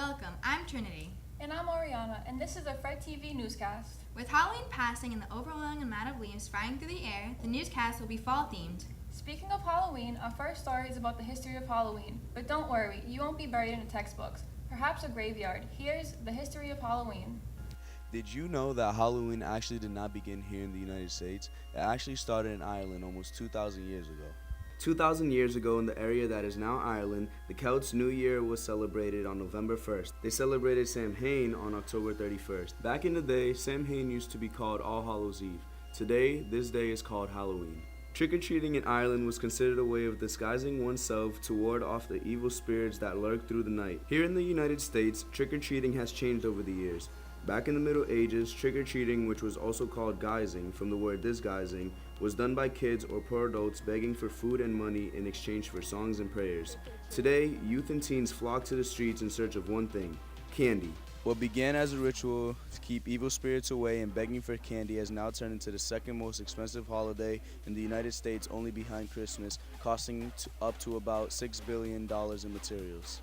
Welcome, I'm Trinity. And I'm Ariana, and this is the Fred TV Newscast. With Halloween passing and the overwhelming amount of leaves flying through the air, the newscast will be fall-themed. Speaking of Halloween, our first story is about the history of Halloween. But don't worry, you won't be buried in the textbooks. Perhaps a graveyard. Here's the history of Halloween. Did you know that Halloween actually did not begin here in the United States? It actually started in Ireland almost 2,000 years ago. 2,000 years ago, in the area that is now Ireland, the Celts' New Year was celebrated on November 1st. They celebrated Samhain on October 31st. Back in the day, Samhain used to be called All Hallows Eve. Today, this day is called Halloween. Trick-or-treating in Ireland was considered a way of disguising oneself to ward off the evil spirits that lurk through the night. Here in the United States, trick-or-treating has changed over the years. Back in the Middle Ages, trick-or-treating, which was also called guising, from the word disguising, was done by kids or poor adults begging for food and money in exchange for songs and prayers. Today, youth and teens flock to the streets in search of one thing: candy. What began as a ritual to keep evil spirits away and begging for candy has now turned into the second most expensive holiday in the United States, only behind Christmas, costing up to about $6 billion in materials.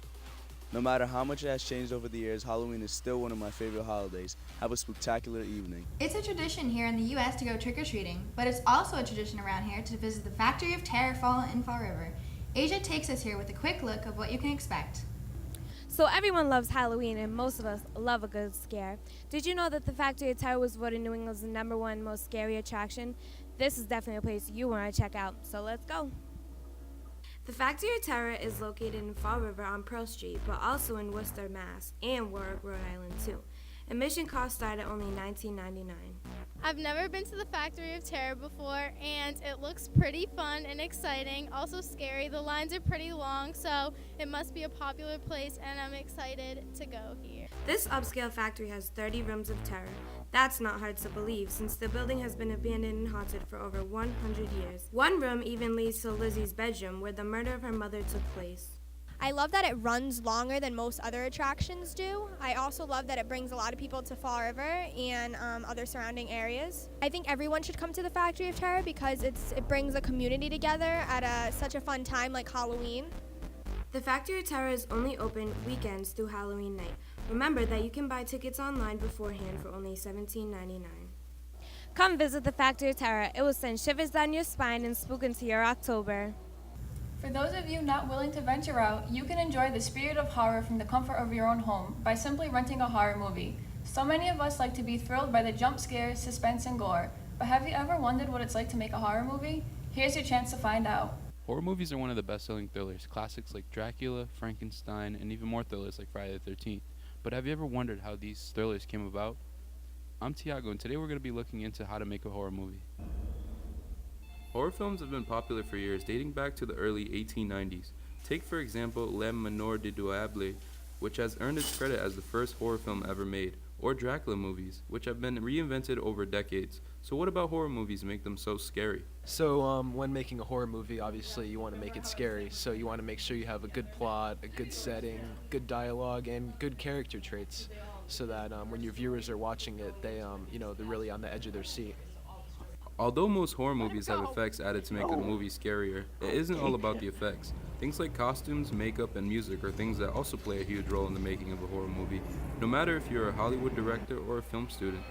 No matter how much it has changed over the years, Halloween is still one of my favorite holidays. Have a spectacular evening. It's a tradition here in the U.S. to go trick-or-treating, but it's also a tradition around here to visit the Factory of Terror in Fall River. Asia takes us here with a quick look of what you can expect. So everyone loves Halloween, and most of us love a good scare. Did you know that the Factory of Terror was voted New England's #1 most scary attraction? This is definitely a place you want to check out, so let's go. The Factory of Terror is located in Fall River on Pearl Street, but also in Worcester, Mass, and Warwick, Rhode Island, too. Admission costs start at only $19.99. I've never been to the Factory of Terror before, and it looks pretty fun and exciting, also scary. The lines are pretty long, so it must be a popular place, and I'm excited to go here. This upscale factory has 30 rooms of terror. That's not hard to believe, since the building has been abandoned and haunted for over 100 years. One room even leads to Lizzie's bedroom, where the murder of her mother took place. I love that it runs longer than most other attractions do. I also love that it brings a lot of people to Fall River and other surrounding areas. I think everyone should come to the Factory of Terror because it brings a community together at such a fun time like Halloween. The Factory of Terror is only open weekends through Halloween night. Remember that you can buy tickets online beforehand for only $17.99. Come visit the Factory of Terror. It will send shivers down your spine and spook into your October. For those of you not willing to venture out, you can enjoy the spirit of horror from the comfort of your own home by simply renting a horror movie. So many of us like to be thrilled by the jump scares, suspense, and gore. But have you ever wondered what it's like to make a horror movie? Here's your chance to find out. Horror movies are one of the best-selling thrillers, classics like Dracula, Frankenstein, and even more thrillers like Friday the 13th. But have you ever wondered how these thrillers came about? I'm Tiago, and today we're going to be looking into how to make a horror movie. Horror films have been popular for years, dating back to the early 1890s. Take, for example, Le Manoir du Diable, which has earned its credit as the first horror film ever made, or Dracula movies, which have been reinvented over decades. So what about horror movies make them so scary? So when making a horror movie, obviously you want to make it scary. So you want to make sure you have a good plot, a good setting, good dialogue, and good character traits, so that when your viewers are watching it, they're really on the edge of their seat. Although most horror movies have effects added to make a movie scarier, it isn't all about the effects. Things like costumes, makeup, and music are things that also play a huge role in the making of a horror movie, no matter if you're a Hollywood director or a film student.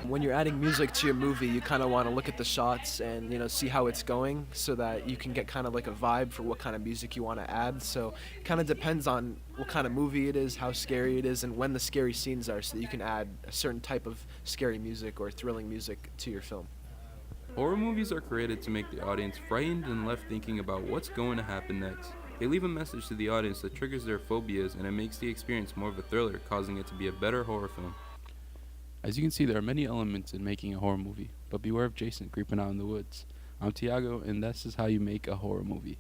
When you're adding music to your movie, you kind of want to look at the shots and see how it's going, so that you can get kind of like a vibe for what kind of music you want to add. So it kind of depends on what kind of movie it is, how scary it is, and when the scary scenes are, so that you can add a certain type of scary music or thrilling music to your film. Horror movies are created to make the audience frightened and left thinking about what's going to happen next. They leave a message to the audience that triggers their phobias, and it makes the experience more of a thriller, causing it to be a better horror film. As you can see, there are many elements in making a horror movie, but beware of Jason creeping out in the woods. I'm Tiago, and this is how you make a horror movie.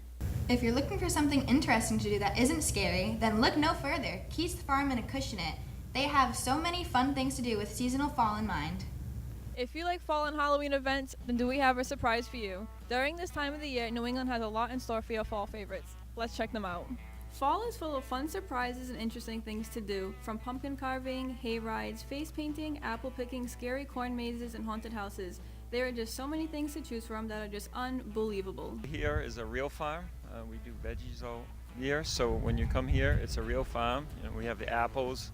If you're looking for something interesting to do that isn't scary, then look no further. Keith's Farm and Acushnet. They have so many fun things to do with seasonal fall in mind. If you like fall and Halloween events, then do we have a surprise for you. During this time of the year, New England has a lot in store for your fall favorites. Let's check them out. Fall is full of fun surprises and interesting things to do, from pumpkin carving, hay rides, face painting, apple picking, scary corn mazes, and haunted houses. There are just so many things to choose from that are just unbelievable. Here is a real farm. We do veggies all year, so when you come here, it's a real farm. You know, we have the apples,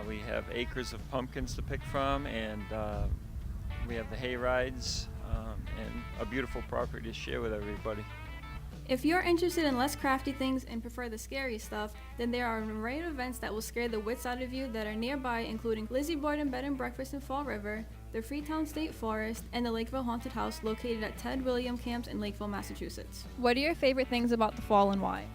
we have acres of pumpkins to pick from, and we have the hay rides, and a beautiful property to share with everybody. If you're interested in less crafty things and prefer the scary stuff, then there are an array of events that will scare the wits out of you that are nearby, including Lizzie Borden Bed and Breakfast in Fall River, the Freetown State Forest, and the Lakeville Haunted House located at Ted William Camps in Lakeville, Massachusetts. What are your favorite things about the fall and why?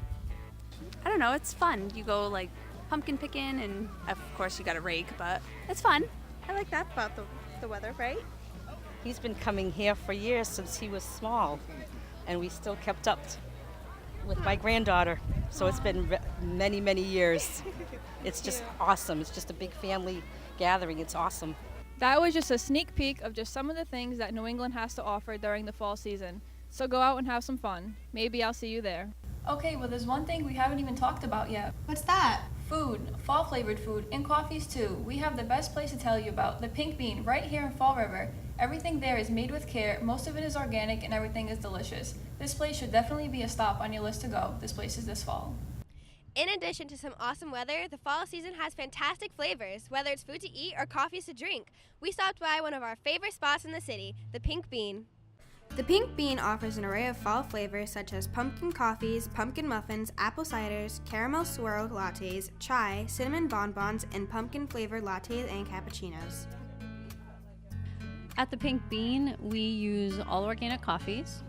I don't know, it's fun. You go like pumpkin picking, and of course you got a rake, but it's fun. I like that about the weather, right? He's been coming here for years since he was small, and we still kept up with my granddaughter. So it's been many, many years. It's just awesome. It's just a big family gathering. It's awesome. That was just a sneak peek of just some of the things that New England has to offer during the fall season. So go out and have some fun. Maybe I'll see you there. Okay, well there's one thing we haven't even talked about yet. What's that? Food, fall flavored food, and coffees too. We have the best place to tell you about, the Pink Bean, right here in Fall River. Everything there is made with care, most of it is organic, and everything is delicious. This place should definitely be a stop on your list to go. This place is this fall. In addition to some awesome weather, the fall season has fantastic flavors, whether it's food to eat or coffees to drink. We stopped by one of our favorite spots in the city, the Pink Bean. The Pink Bean offers an array of fall flavors such as pumpkin coffees, pumpkin muffins, apple ciders, caramel swirl lattes, chai, cinnamon bonbons, and pumpkin-flavored lattes and cappuccinos. At the Pink Bean, we use all organic coffees,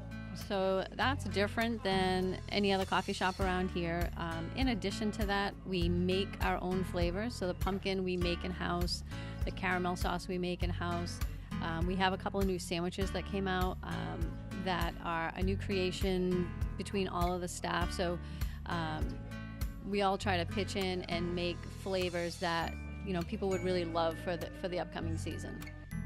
so that's different than any other coffee shop around here. In addition to that, we make our own flavors, so the pumpkin we make in-house, the caramel sauce we make in-house. We have a couple of new sandwiches that came out that are a new creation between all of the staff, so we all try to pitch in and make flavors that people would really love for the upcoming season.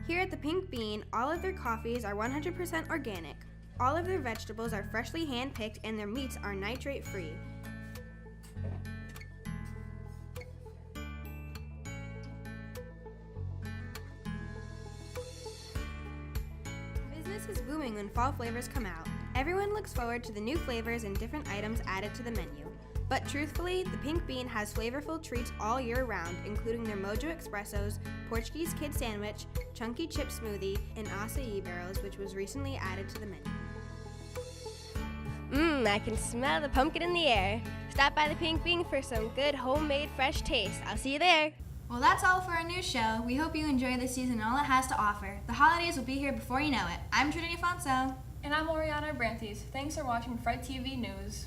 Here at the Pink Bean, all of their coffees are 100% organic. All of their vegetables are freshly hand-picked and their meats are nitrate-free. Business is booming when fall flavors come out. Everyone looks forward to the new flavors and different items added to the menu. But truthfully, the Pink Bean has flavorful treats all year round, including their Mojo Espressos, Portuguese Kid Sandwich, Chunky Chip Smoothie, and acai barrels, which was recently added to the menu. I can smell the pumpkin in the air. Stop by the Pink Bean for some good homemade fresh taste. I'll see you there. Well, that's all for our news show. We hope you enjoy this season and all it has to offer. The holidays will be here before you know it. I'm Trinity Fonso. And I'm Oriana Brantes. Thanks for watching Fred TV News.